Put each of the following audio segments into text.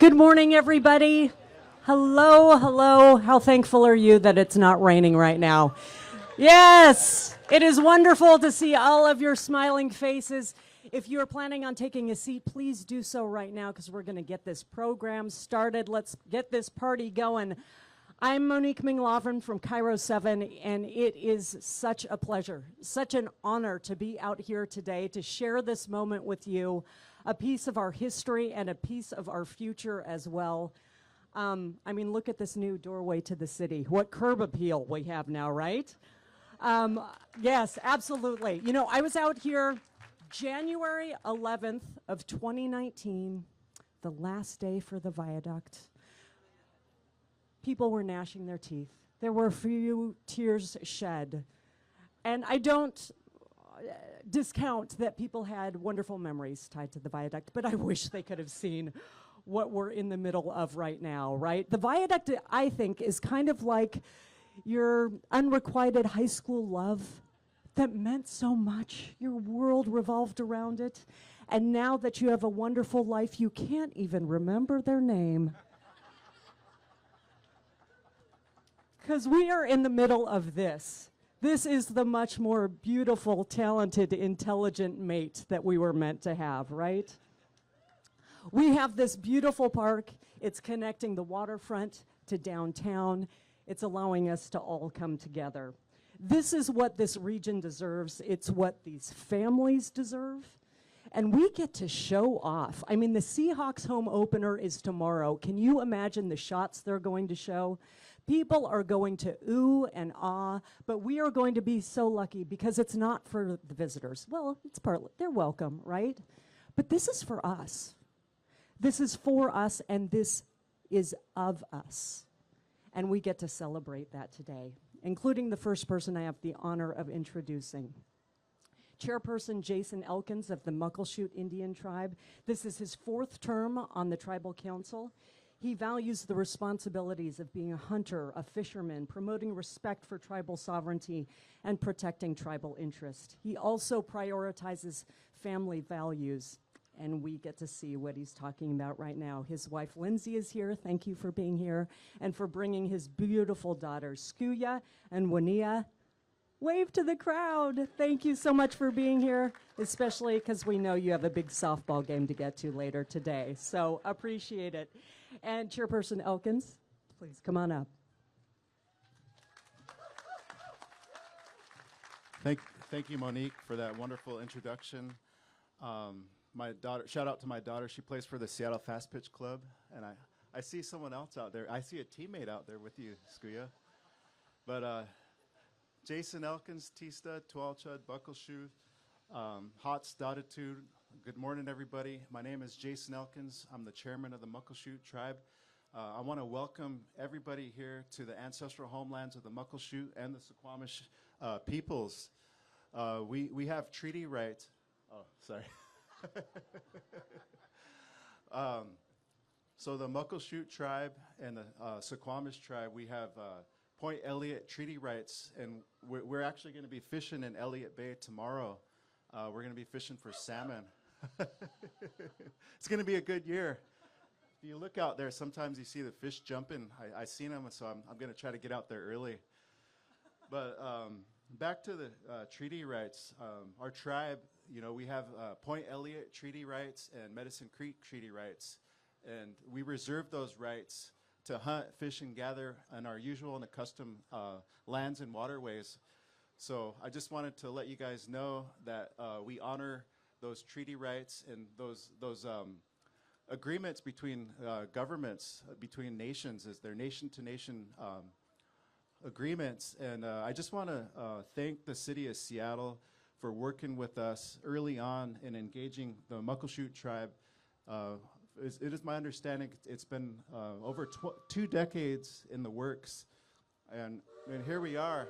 Good morning, everybody. Hello, hello. How thankful are you that it's not raining right now? Yes, it is wonderful to see all of your smiling faces. If you are planning on taking a seat, please do so right now because we're going to get this program started. Let's get this party going. I'm Monique Minglaven from Cairo 7, and it is such a pleasure, such an honor to be out here today to share this moment with you, a piece of our history and a piece of our future as well. I mean, look at this new doorway to the city. What curb appeal we have now, right? Yes, absolutely. You know, I was out here January 11th of 2019, the last day for the viaduct. People were gnashing their teeth. There were a few tears shed. And I don't discount that people had wonderful memories tied to the viaduct, but I wish they could have seen what we're in the middle of right now, right? The viaduct, I think, is kind of like your unrequited high school love that meant so much. Your world revolved around it. And now that you have a wonderful life, you can't even remember their name. Because we are in the middle of this. This is the much more beautiful, talented, intelligent mate that we were meant to have, right? We have this beautiful park. It's connecting the waterfront to downtown. It's allowing us to all come together. This is what this region deserves. It's what these families deserve. And we get to show off. I mean, the Seahawks home opener is tomorrow. Can you imagine the shots they're going to show? People are going to ooh and ah, but we are going to be so lucky because it's not for the visitors. Well, it's partly, they're welcome, right? But this is for us. This is for us, and this is of us. And we get to celebrate that today, including the first person I have the honor of introducing. Chairperson Jason Elkins of the Muckleshoot Indian Tribe. This is his 4th term on the Tribal Council. He values the responsibilities of being a hunter, a fisherman, promoting respect for tribal sovereignty, and protecting tribal interest. He also prioritizes family values, and we get to see what he's talking about right now. His wife, Lindsay, is here. Thank you for being here and for bringing his beautiful daughters, Skuya and Wania. Wave to the crowd. Thank you so much for being here, especially because we know you have a big softball game to get to later today. So appreciate it. And Chairperson Elkins, please come on up. Thank you, Monique, for that wonderful introduction. My daughter, shout out to my daughter. She plays for the Seattle Fast Pitch Club, and I see someone else out there. I see a teammate out there with you, Skuya. But Jason Elkins, Tista, Tualchud, Muckleshoot, Hots, Dotitude. Good morning, everybody. My name is Jason Elkins. I'm the chairman of the Muckleshoot tribe. I want to welcome everybody here to the ancestral homelands of the Muckleshoot and the Squamish peoples. We have treaty rights. Oh, sorry. So the Muckleshoot tribe and the Squamish tribe, we have Point Elliott treaty rights, and we're actually going to be fishing in Elliott Bay tomorrow. We're going to be fishing for salmon. It's going to be a good year. If you look out there, sometimes you see the fish jumping. I seen them, so I'm going to try to get out there early. But back to the treaty rights. Our tribe, you know, we have Point Elliott treaty rights and Medicine Creek treaty rights, and we reserve those rights to hunt, fish, and gather on our usual and accustomed lands and waterways. So I just wanted to let you guys know that we honor those treaty rights and those agreements between governments, between nations, as their nation-to-nation agreements. And I just want to thank the city of Seattle for working with us early on in engaging the Muckleshoot tribe. It is my understanding it's been over 2 decades in the works, and here we are.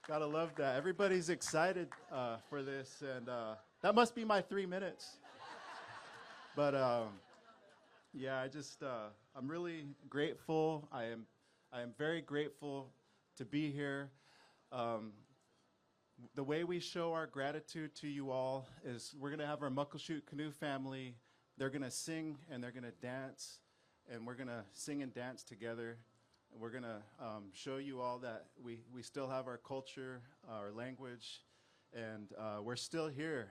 Gotta love that. Everybody's excited for this, and that must be my 3 minutes. But yeah, I'm really grateful. I am very grateful to be here. the way we show our gratitude to you all is we're going to have our Muckleshoot canoe family. They're going to sing and they're going to dance, and we're going to sing and dance together. And we're going to show you all that we still have our culture, our language, and we're still here.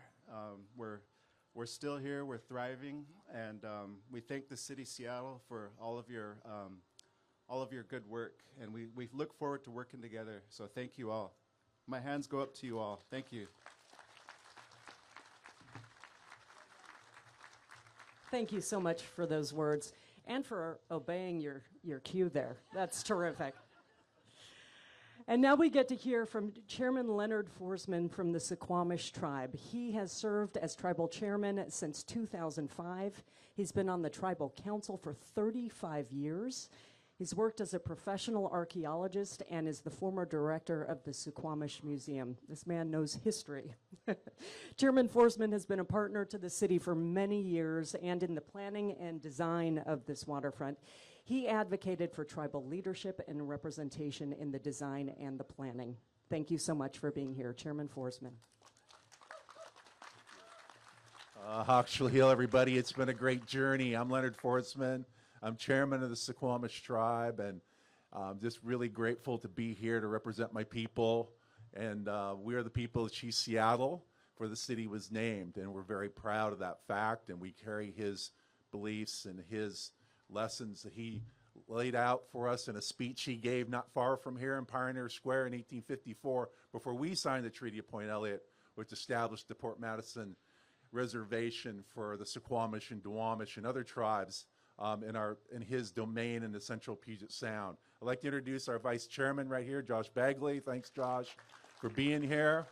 We're still here. We're thriving, and we thank the city of Seattle for all of your good work, and we look forward to working together. So thank you all. My hands go up to you all. Thank you. Thank you so much for those words and for obeying your cue there. That's terrific. And now we get to hear from Chairman Leonard Forsman from the Squamish tribe. He has served as tribal chairman since 2005. He's been on the tribal council for 35 years. He's worked as a professional archaeologist and is the former director of the Squamish Museum. This man knows history. Chairman Forsman has been a partner to the city for many years and in the planning and design of this waterfront. He advocated for tribal leadership and representation in the design and the planning. Thank you so much for being here, Chairman Forsman. Hawksville Hill, everybody. It's been a great journey. I'm Leonard Forsman. I'm chairman of the Squamish tribe, and I'm just really grateful to be here to represent my people. And we are the people of Chief Seattle, where the city was named, and we're very proud of that fact. And we carry his beliefs and his lessons that he laid out for us in a speech he gave not far from here in Pioneer Square in 1854, before we signed the Treaty of Point Elliott, which established the Port Madison Reservation for the Squamish and Duwamish and other tribes in his domain in the central Puget Sound. I'd like to introduce our vice chairman right here, Josh Bagley. Thanks, Josh, for being here.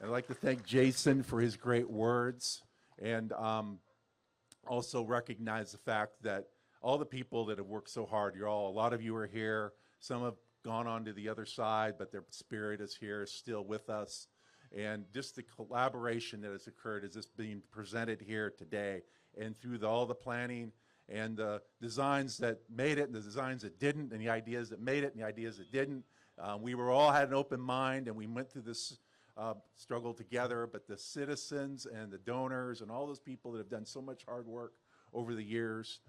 I'd like to thank Jason for his great words, and also recognize the fact that all the people that have worked so hard, a lot of you are here. Some have gone on to the other side, but their spirit is here, still with us. And just the collaboration that has occurred is just being presented here today, and through all the planning and the designs that made it and the designs that didn't, and the ideas that made it and the ideas that didn't. We were all had an open mind, and we went through this struggle together, but the citizens and the donors and all those people that have done so much hard work over the years,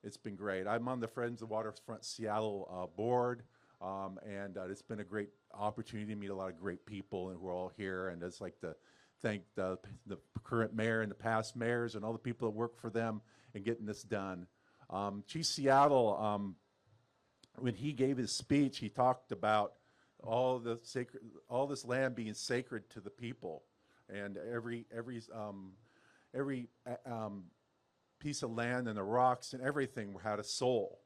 it's been great. I'm on the Friends of Waterfront Seattle board, and it's been a great opportunity to meet a lot of great people and who are all here, and I'd just like to thank the current mayor and the past mayors and all the people that work for them in getting this done. Chief Seattle, when he gave his speech, he talked about all this land being sacred to the people, and every piece of land and the rocks and everything had a soul.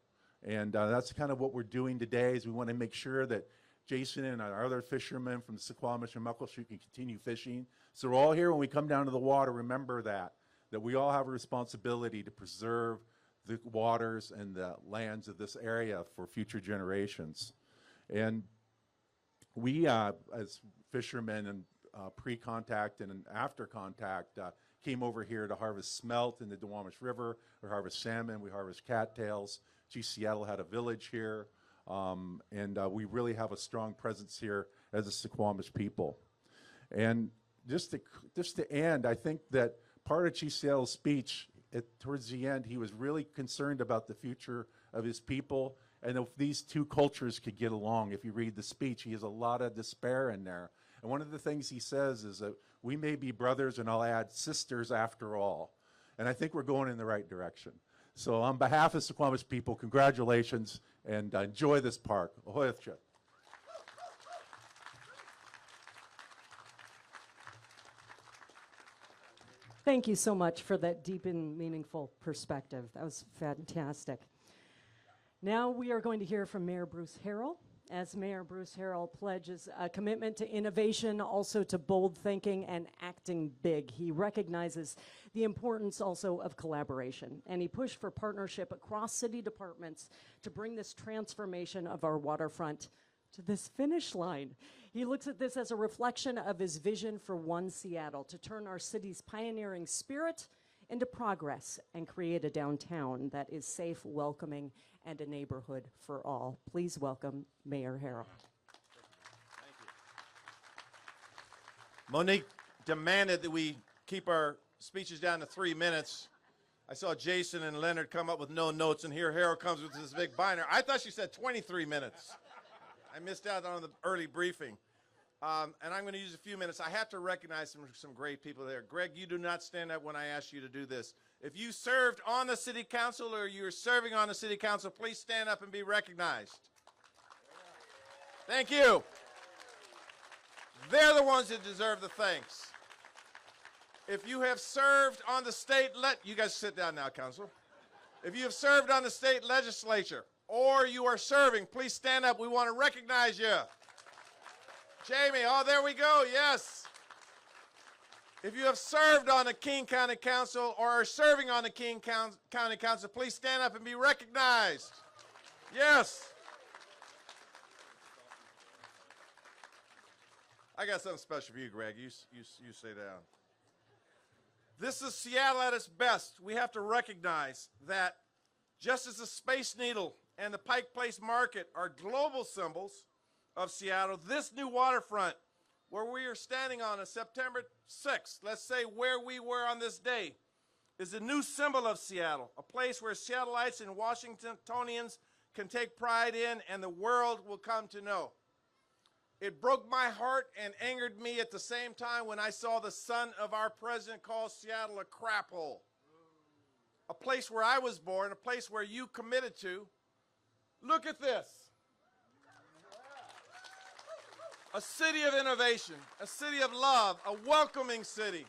And that's kind of what we're doing today, is we want to make sure that Jason and our other fishermen from the Squamish and Muckleshoot can continue fishing. So we're all here when we come down to the water, remember that we all have a responsibility to preserve the waters and the lands of this area for future generations. And we, as fishermen and pre-contact and after contact, came over here to harvest smelt in the Duwamish River. We harvest salmon, we harvest cattails. Chief Seattle had a village here. And we really have a strong presence here as a Squamish people. And just to end, I think that part of Chief Seattle's speech, towards the end, he was really concerned about the future of his people, and if these two cultures could get along. If you read the speech, he has a lot of despair in there. And one of the things he says is that we may be brothers, and I'll add sisters after all. And I think we're going in the right direction. So on behalf of Squamish people, congratulations, and enjoy this park. Ahoy. Thank you so much for that deep and meaningful perspective. That was fantastic. Now we are going to hear from Mayor Bruce Harrell. As Mayor Bruce Harrell pledges a commitment to innovation, also to bold thinking and acting big. He recognizes the importance also of collaboration, and he pushed for partnership across city departments to bring this transformation of our waterfront to this finish line. He looks at this as a reflection of his vision for One Seattle, to turn our city's pioneering spirit into progress and create a downtown that is safe, welcoming, and a neighborhood for all. Please welcome Mayor Harrell. Monique demanded that we keep our speeches down to 3 minutes. I saw Jason and Leonard come up with no notes, and here Harold comes with this big binder. I thought she said 23 minutes. I missed out on the early briefing. And I'm going to use a few minutes. I have to recognize some great people there. Greg, you do not stand up when I ask you to do this. If you served on the city council or you're serving on the city council, please stand up and be recognized. Thank you. They're the ones that deserve the thanks. If you have served on the state, you guys sit down now, council. If you have served on the state legislature or you are serving, please stand up. We want to recognize you. Jamie, oh, there we go, yes. If you have served on the King County Council or are serving on the King County Council, please stand up and be recognized. Yes. I got something special for you, Greg. You stay down. This is Seattle at its best. We have to recognize that just as the Space Needle and the Pike Place Market are global symbols of Seattle, this new waterfront where we are standing on September 6th, let's say where we were on this day, is a new symbol of Seattle, a place where Seattleites and Washingtonians can take pride in and the world will come to know. It broke my heart and angered me at the same time when I saw the son of our president call Seattle a crap hole. A place where I was born, a place where you committed to. Look at this. A city of innovation, a city of love, a welcoming city.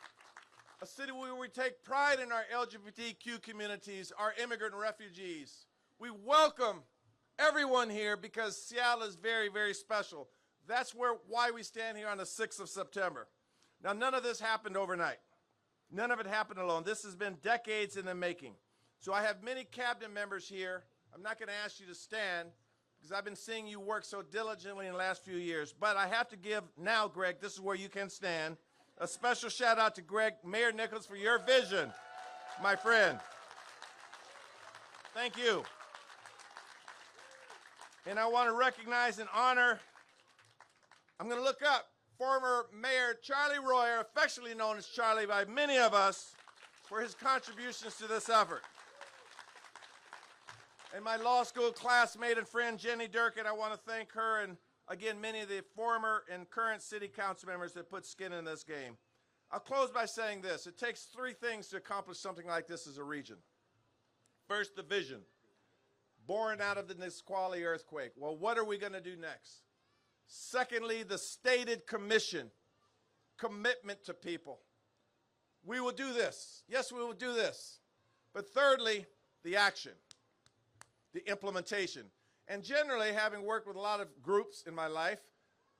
A city where we take pride in our LGBTQ communities, our immigrant and refugees. We welcome everyone here because Seattle is very, very special. That's why we stand here on the 6th of September. Now, none of this happened overnight. None of it happened alone. This has been decades in the making. So I have many cabinet members here. I'm not going to ask you to stand because I've been seeing you work so diligently in the last few years. But I have to give now, Greg, this is where you can stand, a special shout out to Greg, Mayor Nichols, for your vision, my friend. Thank you. And I want to recognize and honor, I'm going to look up former Mayor Charlie Royer, affectionately known as Charlie by many of us, for his contributions to this effort. And my law school classmate and friend, Jenny Durkin, I want to thank her and, again, many of the former and current city council members that put skin in this game. I'll close by saying this. It takes three things to accomplish something like this as a region. First, the vision, born out of the Nisqually earthquake. Well, what are we going to do next? Secondly, the stated commitment to people. We will do this. Yes, we will do this. But thirdly, the action, the implementation. And generally, having worked with a lot of groups in my life,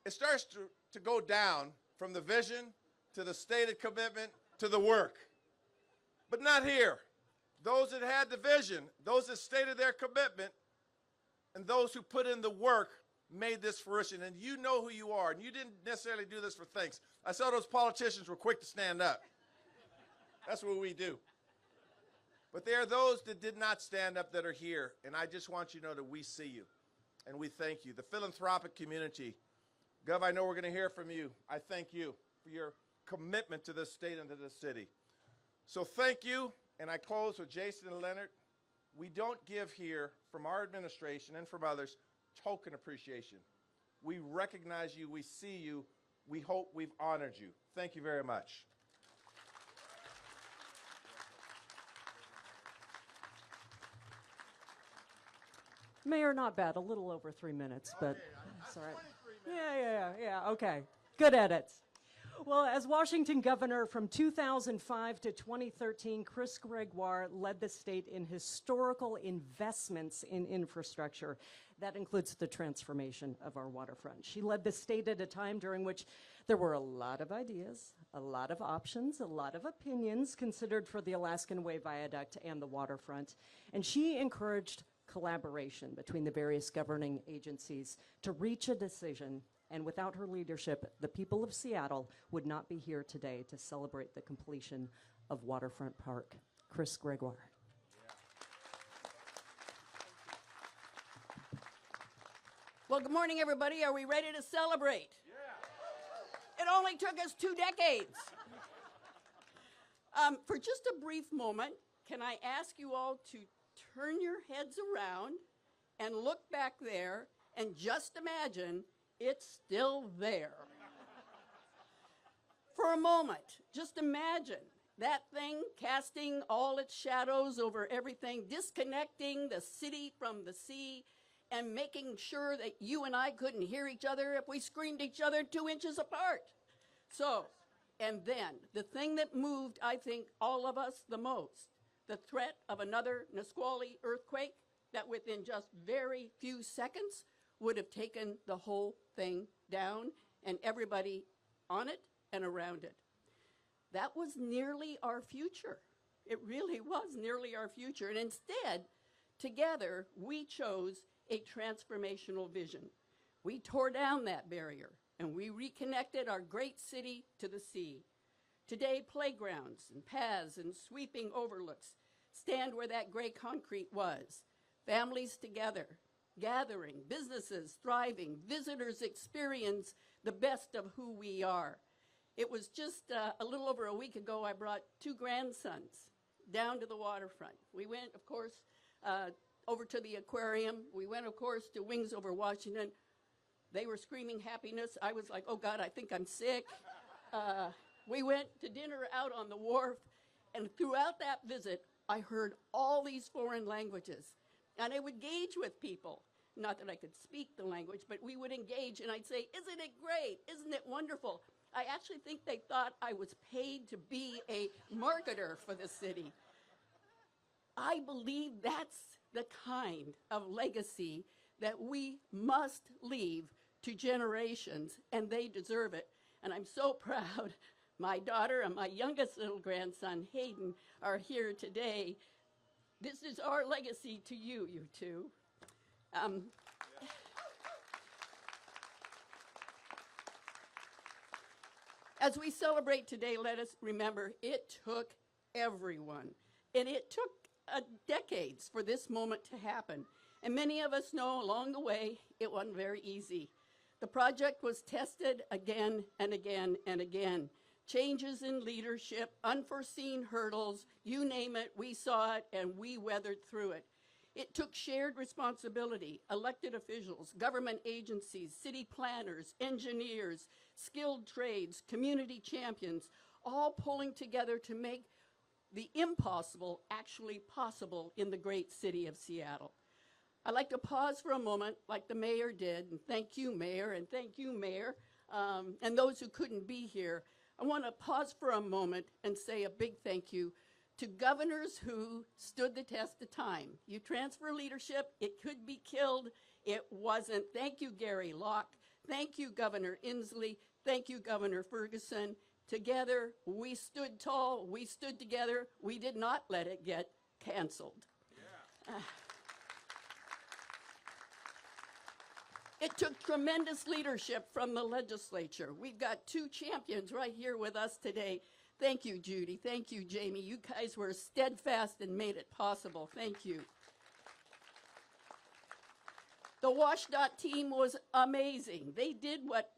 it starts to go down from the vision to the stated commitment to the work. But not here. Those that had the vision, those that stated their commitment, and those who put in the work made this fruition. And you know who you are, and you didn't necessarily do this for thanks. I saw those politicians were quick to stand up. That's what we do. But there are those that did not stand up that are here, and I just want you to know that we see you, and we thank you. The philanthropic community, Gov, I know we're going to hear from you. I thank you for your commitment to this state and to this city. So thank you, and I close with Jason and Leonard. We don't give here, from our administration and from others, token appreciation. We recognize you, we see you, we hope we've honored you. Thank you very much. Mayor, not bad. A little over 3 minutes, but that's all right. Yeah. Okay. Good edits. Well, as Washington governor from 2005 to 2013, Chris Gregoire led the state in historical investments in infrastructure. That includes the transformation of our waterfront. She led the state at a time during which there were a lot of ideas, a lot of options, a lot of opinions considered for the Alaskan Way Viaduct and the waterfront. And she encouraged collaboration between the various governing agencies to reach a decision. And without her leadership, the people of Seattle would not be here today to celebrate the completion of Waterfront Park. Chris Gregoire. Well, good morning, everybody. Are we ready to celebrate? It only took us 2 decades. For just a brief moment, can I ask you all to turn your heads around and look back there and just imagine it's still there. For a moment, just imagine that thing casting all its shadows over everything, disconnecting the city from the sea, and making sure that you and I couldn't hear each other if we screamed each other 2 inches apart. So, and then, the thing that moved, I think, all of us the most, the threat of another Nisqually earthquake that within just very few seconds would have taken the whole thing down and everybody on it and around it. That was nearly our future. It really was nearly our future. And instead, together, we chose a transformational vision. We tore down that barrier and we reconnected our great city to the sea. Today, playgrounds and paths and sweeping overlooks stand where that gray concrete was. Families together, gathering, businesses thriving, visitors experience the best of who we are. It was just a little over a week ago, I brought 2 grandsons down to the waterfront. We went, of course, over to the aquarium. We went, of course, to Wings Over Washington. They were screaming happiness. I was like, oh God, I think I'm sick. We went to dinner out on the wharf, and throughout that visit, I heard all these foreign languages. And I would engage with people. Not that I could speak the language, but we would engage, and I'd say, isn't it great? Isn't it wonderful? I actually think they thought I was paid to be a marketer for the city. I believe that's the kind of legacy that we must leave to generations, and they deserve it. And I'm so proud my daughter and my youngest little grandson, Hayden, are here today. This is our legacy to you, you two. As we celebrate today, let us remember it took everyone, and it took decades for this moment to happen. And many of us know along the way it wasn't very easy. The project was tested again and again and again. Changes in leadership, unforeseen hurdles, you name it, we saw it and we weathered through it. It took shared responsibility, elected officials, government agencies, city planners, engineers, skilled trades, community champions, all pulling together to make the impossible actually possible in the great city of Seattle. I'd like to pause for a moment, like the mayor did, and thank you, Mayor, and thank you, Mayor, and those who couldn't be here. I want to pause for a moment and say a big thank you to governors who stood the test of time. You transfer leadership, it could be killed, it wasn't. Thank you, Gary Locke. Thank you, Governor Inslee. Thank you, Governor Ferguson. Together, we stood tall, we stood together, we did not let it get canceled. Yeah. It took tremendous leadership from the legislature. We've got 2 champions right here with us today. Thank you, Judy. Thank you, Jamie. You guys were steadfast and made it possible. Thank you. The WashDOT team was amazing. They did what,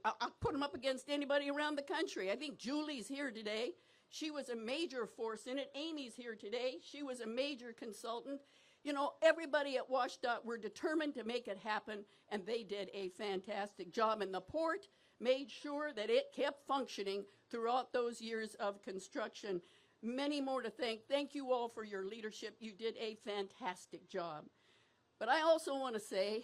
I'll put them up against anybody around the country. I think Julie's here today. She was a major force in it. Amy's here today. She was a major consultant. You know, everybody at WashDOT were determined to make it happen, and they did a fantastic job. And the port made sure that it kept functioning throughout those years of construction. Many more to thank. Thank you all for your leadership. You did a fantastic job. But I also want to say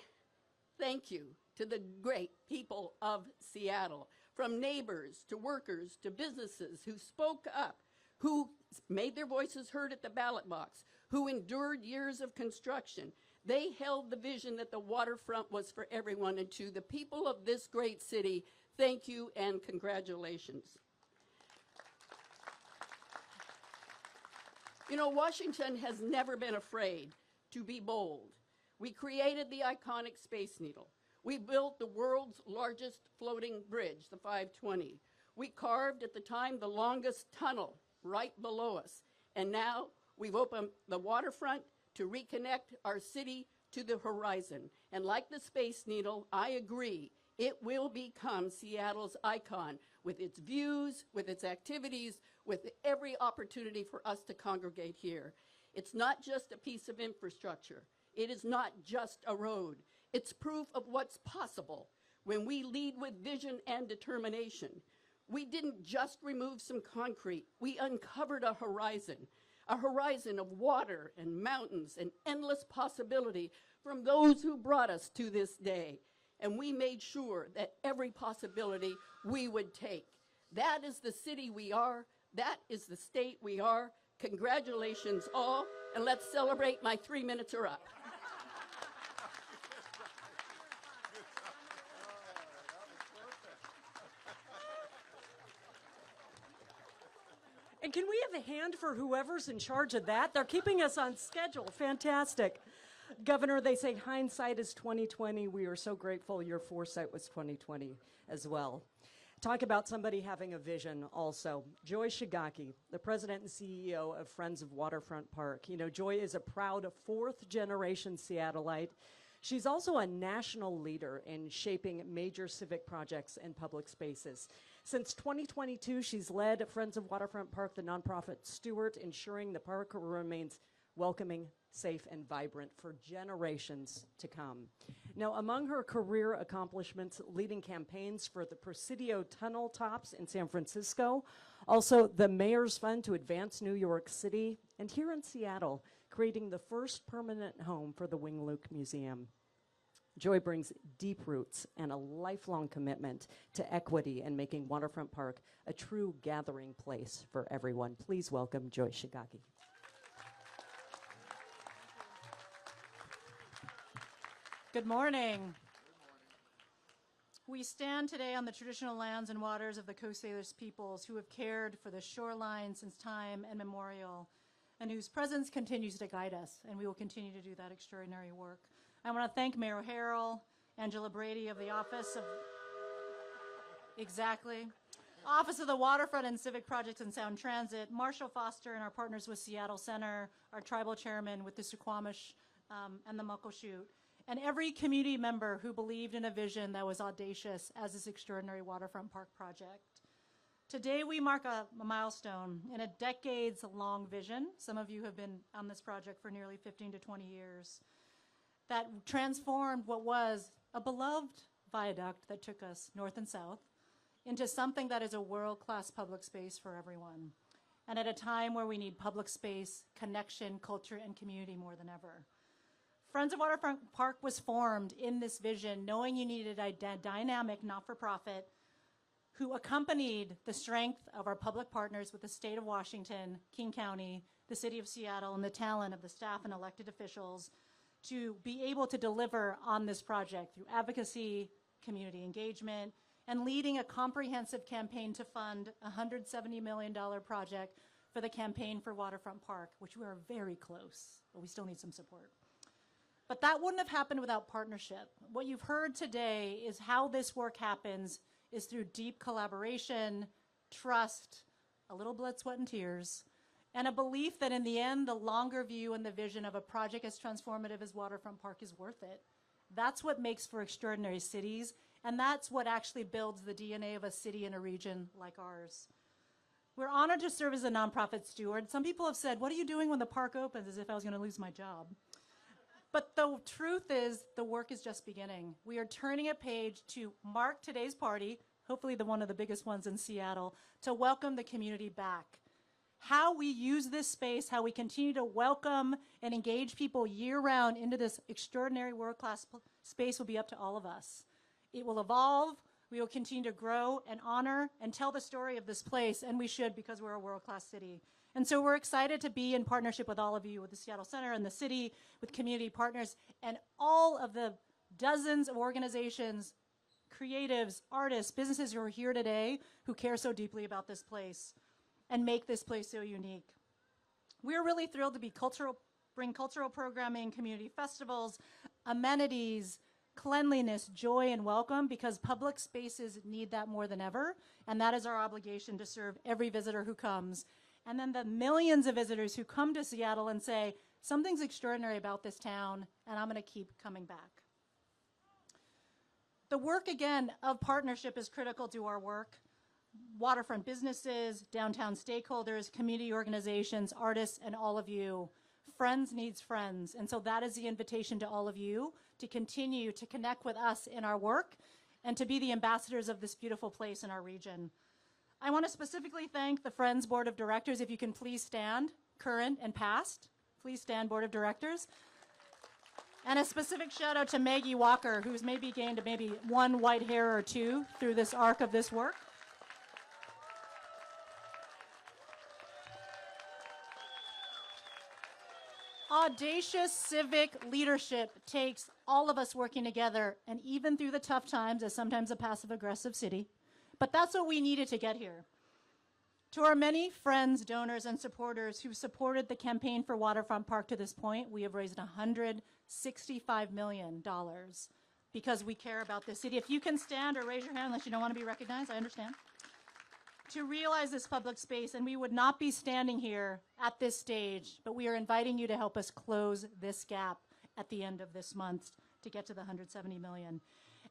thank you to the great people of Seattle, from neighbors to workers to businesses who spoke up, who made their voices heard at the ballot box, who endured years of construction. They held the vision that the waterfront was for everyone, and to the people of this great city, thank you and congratulations. You know, Washington has never been afraid to be bold. We created the iconic Space Needle. We built the world's largest floating bridge, the 520. We carved, at the time, the longest tunnel right below us. And now we've opened the waterfront to reconnect our city to the horizon. And like the Space Needle, I agree, It will become Seattle's icon with its views, with its activities, with every opportunity for us to congregate here. It's not just a piece of infrastructure. It is not just a road. It's proof of what's possible when we lead with vision and determination. We didn't just remove some concrete. We uncovered a horizon of water and mountains and endless possibility from those who brought us to this day. And we made sure that every possibility we would take. That is the city we are. That is the state we are. Congratulations all, and let's celebrate. My 3 minutes are up. And can we have a hand for whoever's in charge of that? They're keeping us on schedule. Fantastic. Governor, they say hindsight is 2020. We are so grateful your foresight was 2020 as well. Talk about somebody having a vision also. Joy Shigaki, the president and CEO of Friends of Waterfront Park. You know, Joy is a proud fourth-generation Seattleite. She's also a national leader in shaping major civic projects and public spaces. Since 2022, she's led Friends of Waterfront Park, the nonprofit steward, ensuring the park remains welcoming, safe, and vibrant for generations to come. Now, among her career accomplishments, leading campaigns for the Presidio Tunnel Tops in San Francisco, also the Mayor's Fund to advance New York City, and here in Seattle, creating the first permanent home for the Wing Luke Museum. Joy brings deep roots and a lifelong commitment to equity and making Waterfront Park a true gathering place for everyone. Please welcome Joy Shigaki. Good morning. We stand today on the traditional lands and waters of the Coast Salish peoples who have cared for the shoreline since time immemorial and whose presence continues to guide us, and we will continue to do that extraordinary work. I want to thank Mayor Harrell, Angela Brady of the Office of the Waterfront and Civic Projects and Sound Transit, Marshall Foster and our partners with Seattle Center, our tribal chairman with the Squamish and the Muckleshoot, and every community member who believed in a vision that was audacious as this extraordinary Waterfront Park project. Today we mark a milestone in a decades-long vision. Some of you have been on this project for nearly 15 to 20 years. That transformed what was a beloved viaduct that took us north and south into something that is a world-class public space for everyone. And at a time where we need public space, connection, culture, and community more than ever. Friends of Waterfront Park was formed in this vision, knowing you needed a dynamic not-for-profit who accompanied the strength of our public partners with the state of Washington, King County, the city of Seattle, and the talent of the staff and elected officials to be able to deliver on this project through advocacy, community engagement, and leading a comprehensive campaign to fund a $170 million project for the Campaign for Waterfront Park, which we are very close, but we still need some support. But that wouldn't have happened without partnership. What you've heard today is how this work happens is through deep collaboration, trust, a little blood, sweat, and tears, and a belief that in the end, the longer view and the vision of a project as transformative as Waterfront Park is worth it. That's what makes for extraordinary cities, and that's what actually builds the DNA of a city and a region like ours. We're honored to serve as a nonprofit steward. Some people have said, what are you doing when the park opens? As if I was going to lose my job. But the truth is, the work is just beginning. We are turning a page to mark today's party, hopefully one of the biggest ones in Seattle, to welcome the community back. How we use this space, how we continue to welcome and engage people year-round into this extraordinary world-class space will be up to all of us. It will evolve. We will continue to grow and honor and tell the story of this place, and we should because we're a world-class city. And so we're excited to be in partnership with all of you, with the Seattle Center and the city, with community partners, and all of the dozens of organizations, creatives, artists, businesses who are here today who care so deeply about this place and make this place so unique. We're really thrilled to bring cultural programming, community festivals, amenities, cleanliness, joy, and welcome, because public spaces need that more than ever, and that is our obligation to serve every visitor who comes. And then the millions of visitors who come to Seattle and say, something's extraordinary about this town, and I'm going to keep coming back. The work, again, of partnership is critical to our work. Waterfront businesses, downtown stakeholders, community organizations, artists, and all of you. Friends needs friends. And so that is the invitation to all of you to continue to connect with us in our work and to be the ambassadors of this beautiful place in our region. I want to specifically thank the Friends Board of Directors. If you can please stand, current and past. Please stand, Board of Directors. And a specific shout out to Maggie Walker, who's maybe gained maybe one white hair or two through this arc of this work. Audacious civic leadership takes all of us working together, and even through the tough times, as sometimes a passive-aggressive city. But that's what we needed to get here. To our many friends, donors, and supporters who supported the campaign for Waterfront Park to this point, we have raised $165 million because we care about this city. If you can stand or raise your hand unless you don't want to be recognized, I understand. To realize this public space, and we would not be standing here at this stage, but we are inviting you to help us close this gap at the end of this month to get to the $170 million.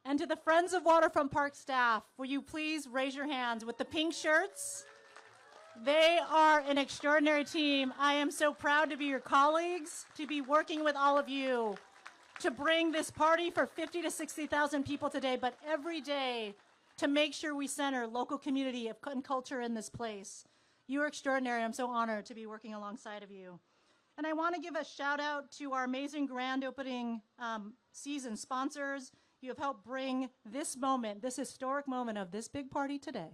And to the Friends of Waterfront Park staff, will you please raise your hands with the pink shirts? They are an extraordinary team. I am so proud to be your colleagues, to be working with all of you, to bring this party for 50 to 60,000 people today, but every day to make sure we center local community and culture in this place. You are extraordinary. I'm so honored to be working alongside of you. And I want to give a shout out to our amazing grand opening season sponsors. You have helped bring this moment, this historic moment of this big party today.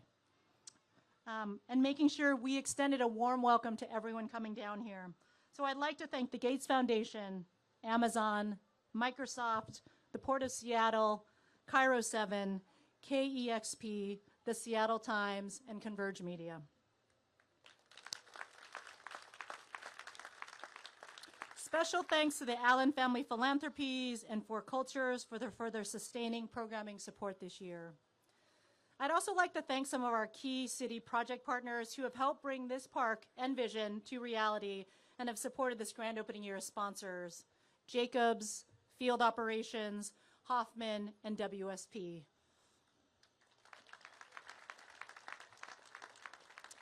And making sure we extended a warm welcome to everyone coming down here. So I'd like to thank the Gates Foundation, Amazon, Microsoft, the Port of Seattle, Cairo 7, KEXP, the Seattle Times, and Converge Media. Special thanks to the Allen Family Philanthropies and For Cultures for their further sustaining programming support this year. I'd also like to thank some of our key city project partners who have helped bring this park and vision to reality and have supported this grand opening year as sponsors: Jacobs, Field Operations, Hoffman, and WSP.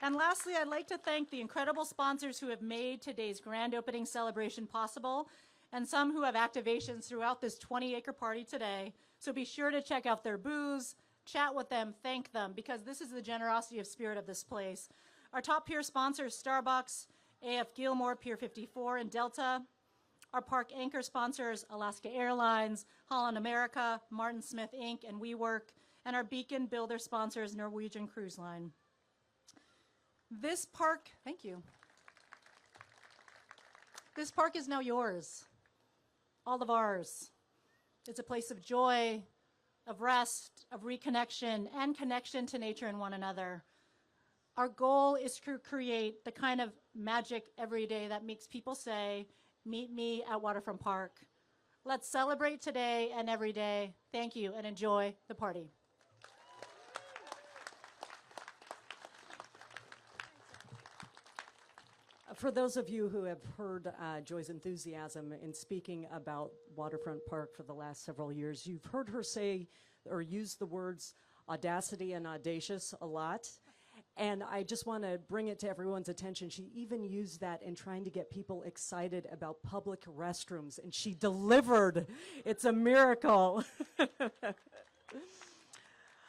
And lastly, I'd like to thank the incredible sponsors who have made today's grand opening celebration possible, and some who have activations throughout this 20-acre party today. So be sure to check out their booths, chat with them, thank them, because this is the generosity of spirit of this place. Our top peer sponsors, Starbucks, AF Gilmore, Pier 54, and Delta. Our park anchor sponsors, Alaska Airlines, Holland America, Martin Smith Inc., and WeWork, and our beacon builder sponsors, Norwegian Cruise Line. This park, thank you. This park is now yours, all of ours. It's a place of joy, of rest, of reconnection, and connection to nature and one another. Our goal is to create the kind of magic every day that makes people say, "Meet me at Waterfront Park." Let's celebrate today and every day. Thank you, and enjoy the party. For those of you who have heard Joy's enthusiasm in speaking about Waterfront Park for the last several years, you've heard her say or use the words audacity and audacious a lot. And I just want to bring it to everyone's attention. She even used that in trying to get people excited about public restrooms, and she delivered. It's a miracle.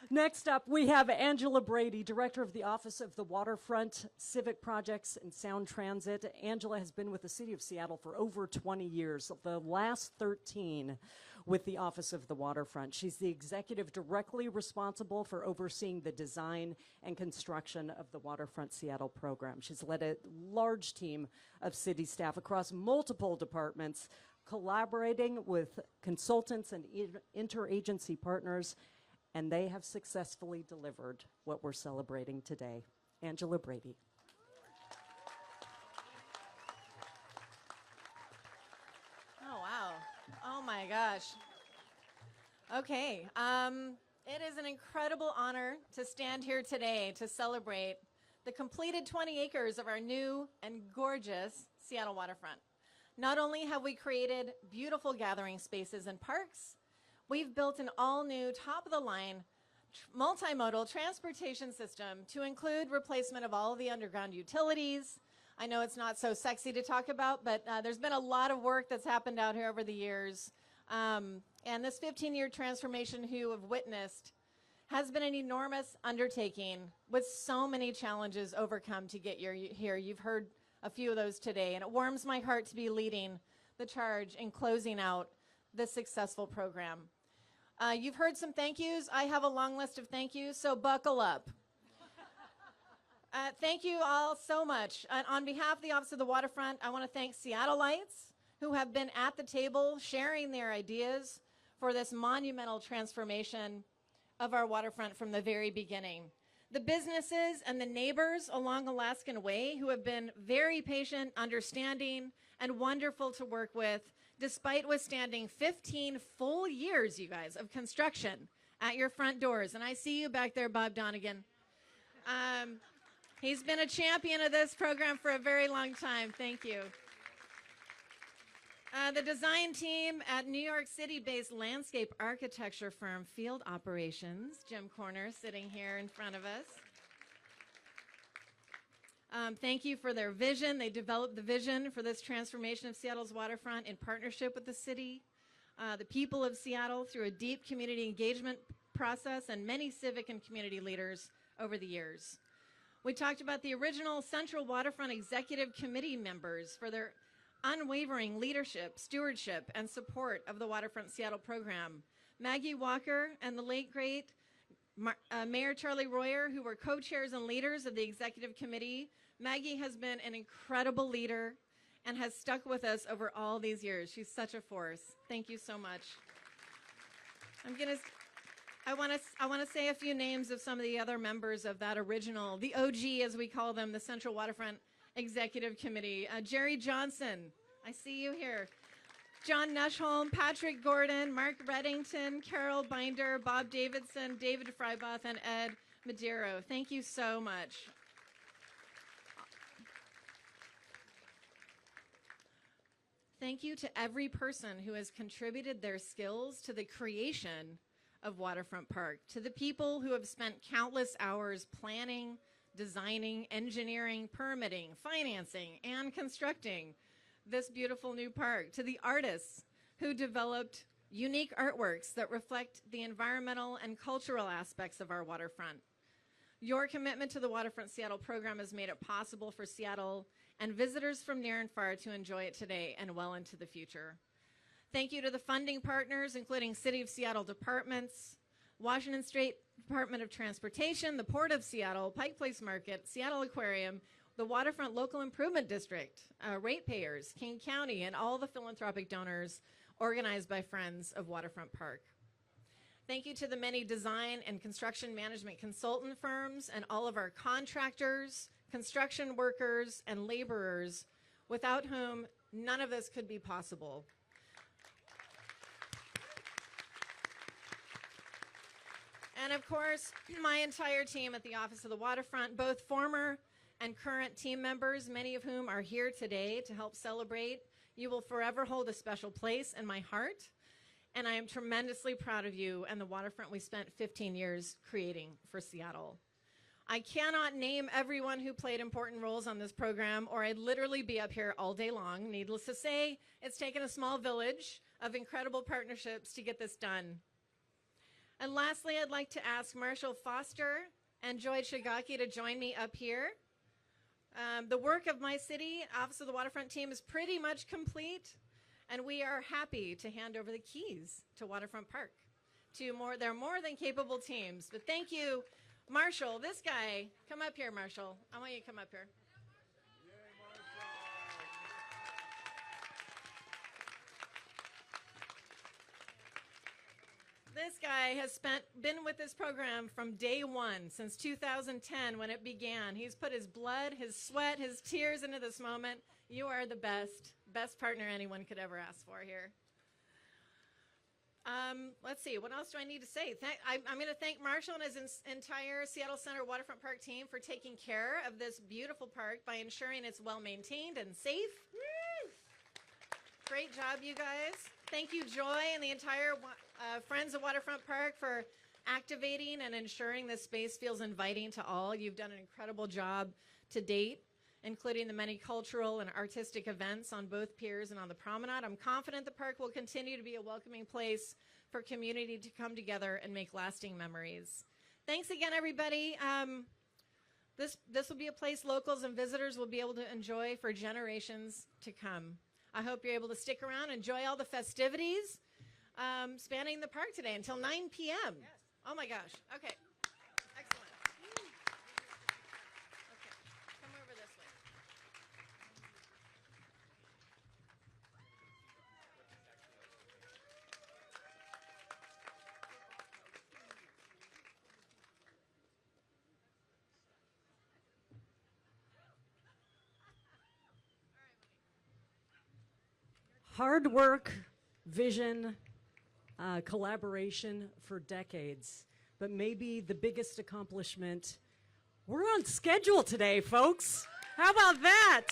Next up, we have Angela Brady, Director of the Office of the Waterfront, Civic Projects, and Sound Transit. Angela has been with the City of Seattle for over 20 years, the last 13 with the Office of the Waterfront. She's the executive directly responsible for overseeing the design and construction of the Waterfront Seattle program. She's led a large team of city staff across multiple departments, collaborating with consultants and interagency partners, and they have successfully delivered what we're celebrating today. Angela Brady. Oh, wow. Oh, my gosh. Okay. It is an incredible honor to stand here today to celebrate the completed 20 acres of our new and gorgeous Seattle waterfront. Not only have we created beautiful gathering spaces and parks, we've built an all-new, top-of-the-line, multimodal transportation system to include replacement of all of the underground utilities. I know it's not so sexy to talk about, but there's been a lot of work that's happened out here over the years. And this 15-year transformation you have witnessed has been an enormous undertaking with so many challenges overcome to get here. You've heard a few of those today, and it warms my heart to be leading the charge in closing out this successful program. You've heard some thank yous. I have a long list of thank yous, so buckle up. Thank you all so much. On behalf of the Office of the Waterfront, I want to thank Seattleites who have been at the table sharing their ideas for this monumental transformation of our waterfront from the very beginning. The businesses and the neighbors along Alaskan Way who have been very patient, understanding, and wonderful to work with, despite withstanding 15 full years, you guys, of construction at your front doors. And I see you back there, Bob Donegan. He's been a champion of this program for a very long time. Thank you. The design team at New York City-based landscape architecture firm Field Operations, Jim Corner sitting here in front of us. Thank you for their vision. They developed the vision for this transformation of Seattle's waterfront in partnership with the city, the people of Seattle through a deep community engagement process, and many civic and community leaders over the years. We talked about the original Central Waterfront Executive Committee members for their unwavering leadership, stewardship, and support of the Waterfront Seattle program. Maggie Walker and the late, great Mayor Charlie Royer, who were co-chairs and leaders of the Executive Committee. Maggie has been an incredible leader and has stuck with us over all these years. She's such a force. Thank you so much. I want to say a few names of some of the other members of that original, the OG as we call them, the Central Waterfront Executive Committee. Jerry Johnson, I see you here. John Nushholm, Patrick Gordon, Mark Reddington, Carol Binder, Bob Davidson, David Freibath, and Ed Madero. Thank you so much. Thank you to every person who has contributed their skills to the creation of Waterfront Park, to the people who have spent countless hours planning, designing, engineering, permitting, financing, and constructing this beautiful new park, to the artists who developed unique artworks that reflect the environmental and cultural aspects of our waterfront. Your commitment to the Waterfront Seattle program has made it possible for Seattle and visitors from near and far to enjoy it today and well into the future. Thank you to the funding partners, including City of Seattle departments, Washington State Department of Transportation, the Port of Seattle, Pike Place Market, Seattle Aquarium, the Waterfront Local Improvement District, ratepayers, King County, and all the philanthropic donors organized by Friends of Waterfront Park. Thank you to the many design and construction management consultant firms and all of our contractors, construction workers, and laborers, without whom none of this could be possible. And of course, my entire team at the Office of the Waterfront, both former and current team members, many of whom are here today to help celebrate. You will forever hold a special place in my heart, and I am tremendously proud of you and the waterfront we spent 15 years creating for Seattle. I cannot name everyone who played important roles on this program, or I'd literally be up here all day long. Needless to say, it's taken a small village of incredible partnerships to get this done. And lastly, I'd like to ask Marshall Foster and Joy Shigaki to join me up here. The work of my city, Office of the Waterfront team, is pretty much complete, and we are happy to hand over the keys to Waterfront Park to their more than capable teams. But thank you, Marshall. This guy, come up here, Marshall. I want you to come up here. This guy has been with this program from day one, since 2010 when it began. He's put his blood, his sweat, his tears into this moment. You are the best partner anyone could ever ask for here. Let's see, what else do I need to say? I'm going to thank Marshall and his entire Seattle Center Waterfront Park team for taking care of this beautiful park by ensuring it's well-maintained and safe. Woo! Great job, you guys. Thank you, Joy, and the entire Friends of Waterfront Park for activating and ensuring this space feels inviting to all. You've done an incredible job to date, including the many cultural and artistic events on both piers and on the promenade. I'm confident the park will continue to be a welcoming place for community to come together and make lasting memories. Thanks again, everybody. This will be a place locals and visitors will be able to enjoy for generations to come. I hope you're able to stick around, enjoy all the festivities spanning the park today until 9 p.m. Yes. Oh my gosh. Okay. Excellent. Okay. Come over this way. Hard work, vision, collaboration for decades. But maybe the biggest accomplishment, we're on schedule today, folks. How about that?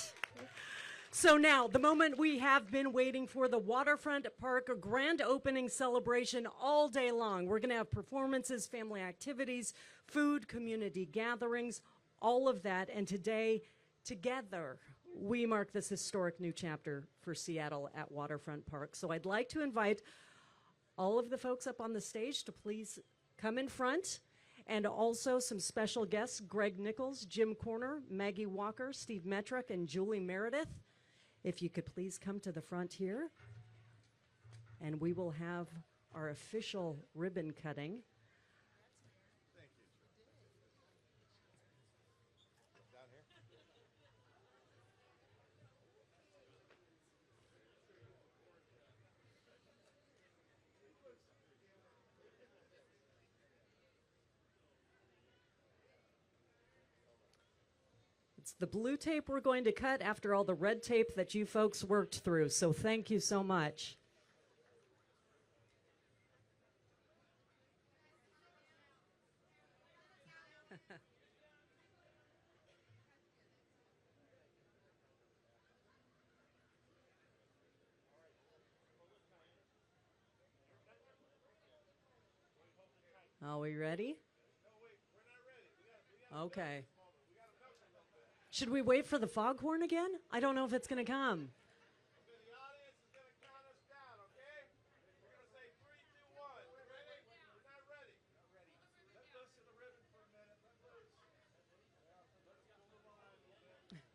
So now, the moment we have been waiting for, the Waterfront Park grand opening celebration all day long. We're gonna have performances, family activities, food, community gatherings, all of that. And today, together, we mark this historic new chapter for Seattle at Waterfront Park. So I'd like to invite all of the folks up on the stage to please come in front, and also some special guests, Greg Nichols, Jim Corner, Maggie Walker, Steve Metrick, and Julie Meredith. If you could please come to the front here, and we will have our official ribbon cutting. It's the blue tape we're going to cut after all the red tape that you folks worked through. So thank you so much. Are we ready? Okay. Should we wait for the foghorn again? I don't know if it's going to come. The audience is going to count us down, okay? We're going to say 3, 2, 1. Ready? We're not ready. Let loose of the ribbon for a minute. Let loose. Let's move on a little bit. Okay,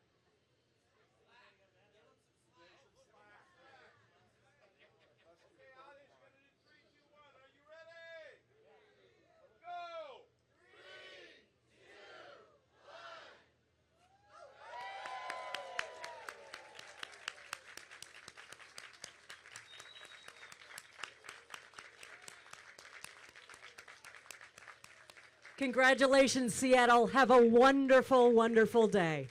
audience, you're going to do 3, 2, 1. Are you ready? Go! Congratulations, Seattle. Have a wonderful, wonderful day.